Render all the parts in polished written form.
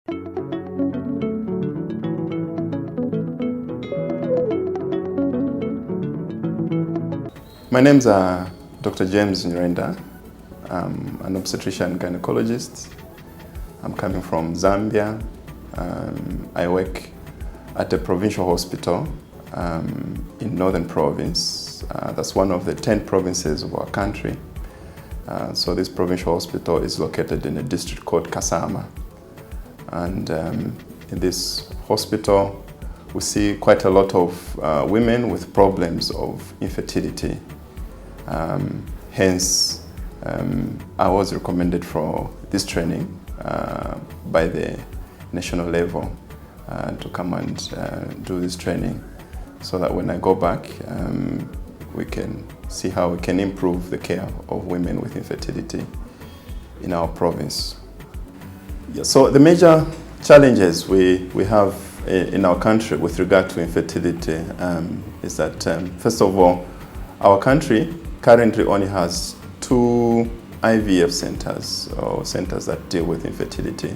My name's Dr. James Nyirenda. I'm an obstetrician gynecologist. I'm coming from Zambia. I work at a provincial hospital in Northern Province. That's one of the 10 provinces of our country. So this provincial hospital is located in a district called Kasama. And in this hospital, we see quite a lot of women with problems of infertility. Hence, I was recommended for this training by the national level to come and do this training, so that when I go back, we can see how we can improve the care of women with infertility in our province. Yeah, so the major challenges we have in our country with regard to infertility is that, first of all, our country currently only has 2 IVF centers, or centers that deal with infertility.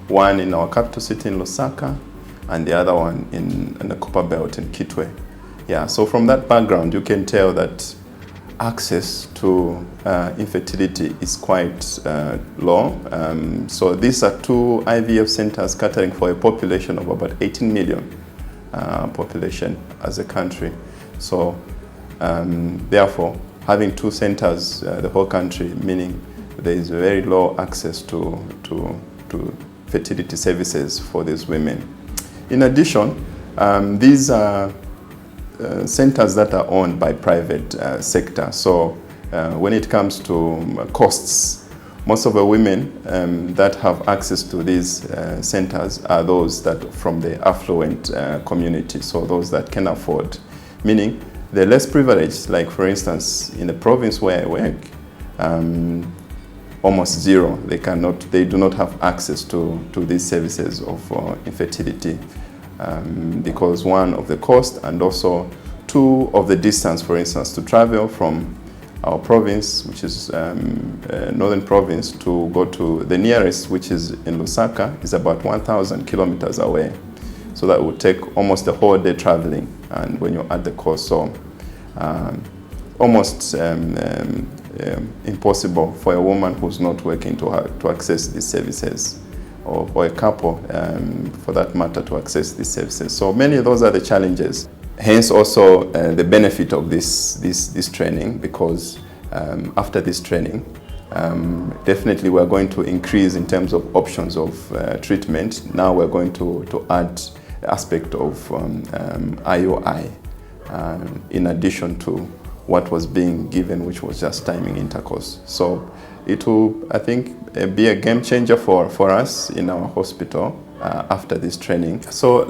One in our capital city in Lusaka, and the other one in the Copper Belt in Kitwe. Yeah, so from that background, you can tell that access to infertility is quite low. So these are 2 IVF centers catering for a population of about 18 million population as a country. So therefore, having 2 centers, the whole country, meaning there is very low access to fertility services for these women. In addition, these are centers that are owned by private sector. So when it comes to costs, most of the women that have access to these centers are those that from the affluent community, so those that can afford, meaning they're less privileged. Like for instance, in the province where I work, almost zero. They do not have access to these services of infertility because one of the cost, and also 2 of the distance, for instance, to travel from our province, which is Northern Province, to go to the nearest, which is in Lusaka, is about 1,000 kilometers away. So that would take almost a whole day traveling, and when you add the cost, so almost impossible for a woman who's not working to access these services, or a couple, for that matter, to access these services. So many of those are the challenges. Hence also the benefit of this training, because after this training, definitely we're going to increase in terms of options of treatment. Now we're going to add the aspect of IOI in addition to what was being given, which was just timing intercourse. So it will, I think, be a game changer for us in our hospital after this training. So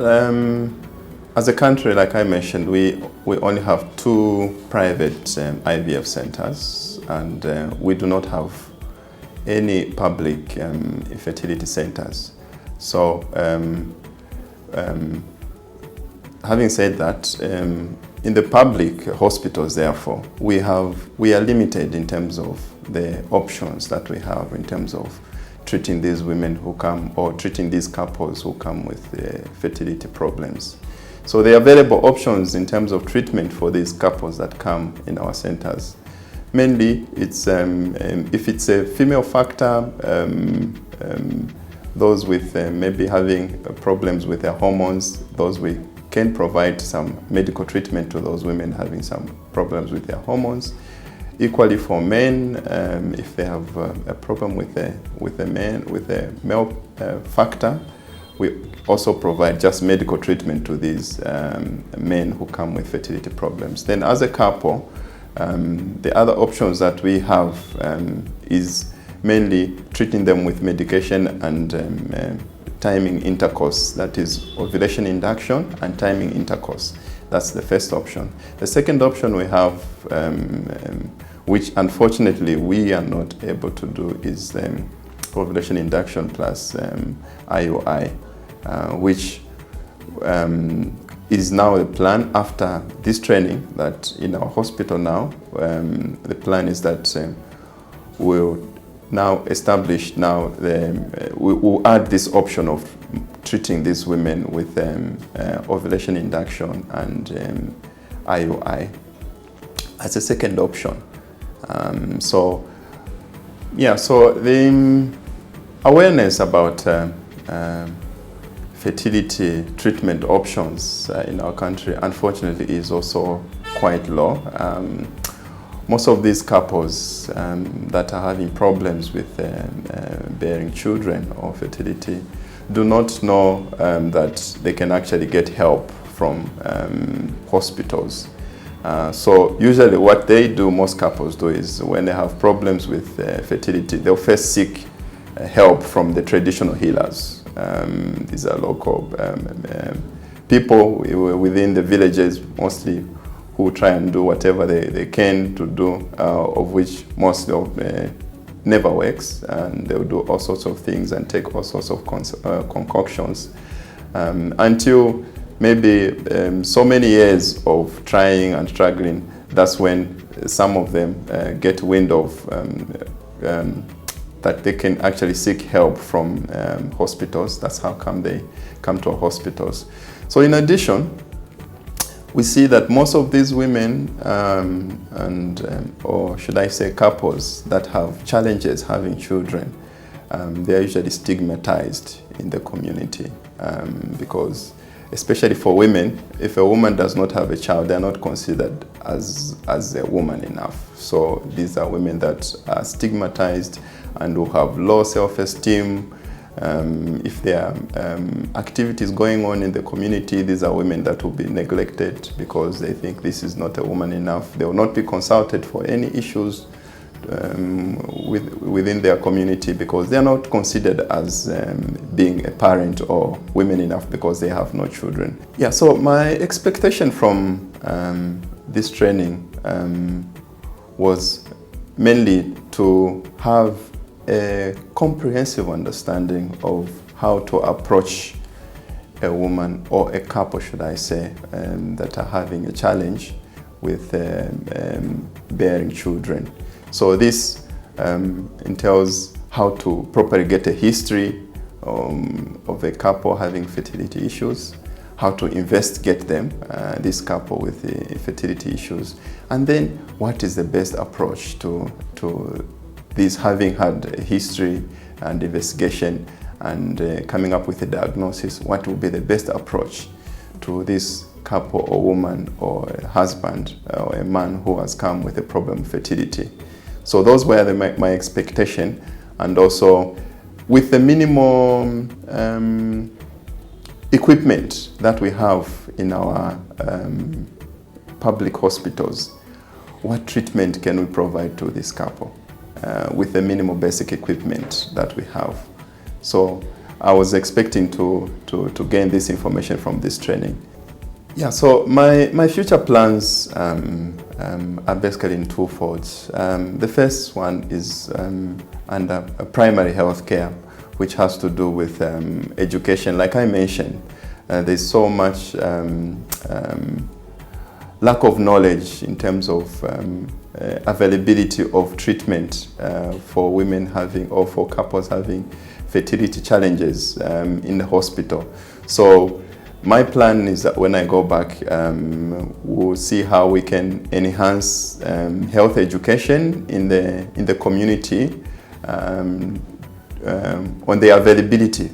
as a country, like I mentioned, we only have 2 private IVF centers, and we do not have any public infertility centers. So having said that, in the public hospitals, therefore, we are limited in terms of the options that we have in terms of treating these women who come, or treating these couples who come with fertility problems. So the available options in terms of treatment for these couples that come in our centers, mainly it's if it's a female factor, those with maybe having problems with their hormones, those we can provide some medical treatment to those women having some problems with their hormones. Equally for men, if they have a problem with the male factor, we also provide just medical treatment to these men who come with fertility problems. Then as a couple, the other options that we have is mainly treating them with medication and timing intercourse, that is ovulation induction and timing intercourse. That's the first option. The second option we have, which unfortunately we are not able to do, is ovulation induction plus IOI, which is now the plan after this training, that in our hospital now, the plan is that we'll now established, now we will add this option of treating these women with ovulation induction and IUI as a second option. So the awareness about fertility treatment options in our country, unfortunately, is also quite low. Most of these couples that are having problems with bearing children or fertility do not know that they can actually get help from hospitals. So usually what they do, most couples do, is when they have problems with fertility, they'll first seek help from the traditional healers. These are local people within the villages mostly, who try and do whatever they can to do, of which most of never works, and they'll do all sorts of things and take all sorts of concoctions until maybe so many years of trying and struggling. That's when some of them get wind of that they can actually seek help from hospitals. That's how come they come to hospitals. So in addition, we see that most of these women or should I say couples that have challenges having children, they are usually stigmatized in the community because, especially for women, if a woman does not have a child, they are not considered as a woman enough. So these are women that are stigmatized and who have low self-esteem. If there are activities going on in the community, these are women that will be neglected because they think this is not a woman enough. They will not be consulted for any issues within their community because they are not considered as being a parent or women enough because they have no children. Yeah, so my expectation from this training was mainly to have a comprehensive understanding of how to approach a woman or a couple, should I say, that are having a challenge with bearing children. So this entails how to properly get a history of a couple having fertility issues, how to investigate them, this couple with the fertility issues, and then what is the best approach to this, having had a history and investigation and coming up with a diagnosis. What will be the best approach to this couple or woman or a husband or a man who has come with a problem of fertility? So those were my expectation, and also with the minimum equipment that we have in our public hospitals, what treatment can we provide to this couple with the minimal basic equipment that we have? So I was expecting to gain this information from this training. Yeah, so my future plans are basically in two folds. The first one is under primary health care, which has to do with education. Like I mentioned, there's so much lack of knowledge in terms of availability of treatment for women having, or for couples having fertility challenges in the hospital. So my plan is that when I go back, we'll see how we can enhance health education in the community on the availability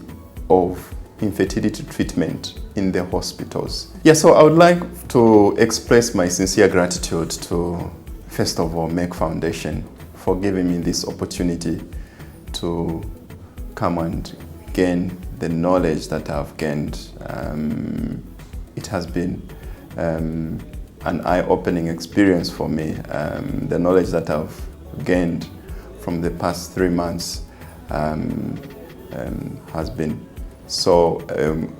of infertility treatment in the hospitals. Yeah, so I would like to express my sincere gratitude to, first of all, Merck Foundation for giving me this opportunity to come and gain the knowledge that I've gained. It has been an eye-opening experience for me. The knowledge that I've gained from the past 3 months has been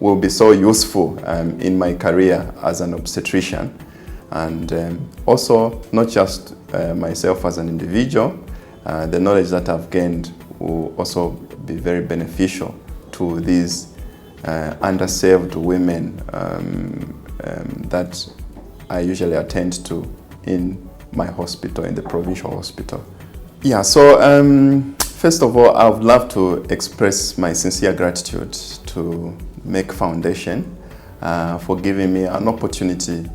will be so useful in my career as an obstetrician, and also not just myself as an individual. The knowledge that I've gained will also be very beneficial to these underserved women that I usually attend to in my hospital, in the provincial hospital. Yeah, so First of all, I would love to express my sincere gratitude to Merck Foundation for giving me an opportunity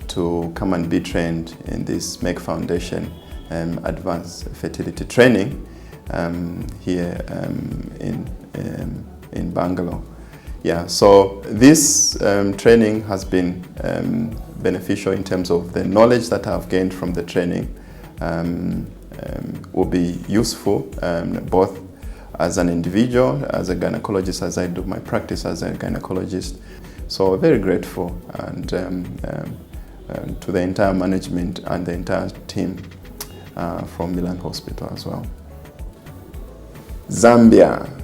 to come and be trained in this Merck Foundation advanced fertility training here in Bangalore. Yeah, so this training has been beneficial in terms of the knowledge that I've gained from the training. Will be useful both as an individual, as a gynecologist, as I do my practice as a gynecologist. So very grateful and to the entire management and the entire team from Milan Hospital as well. Zambia.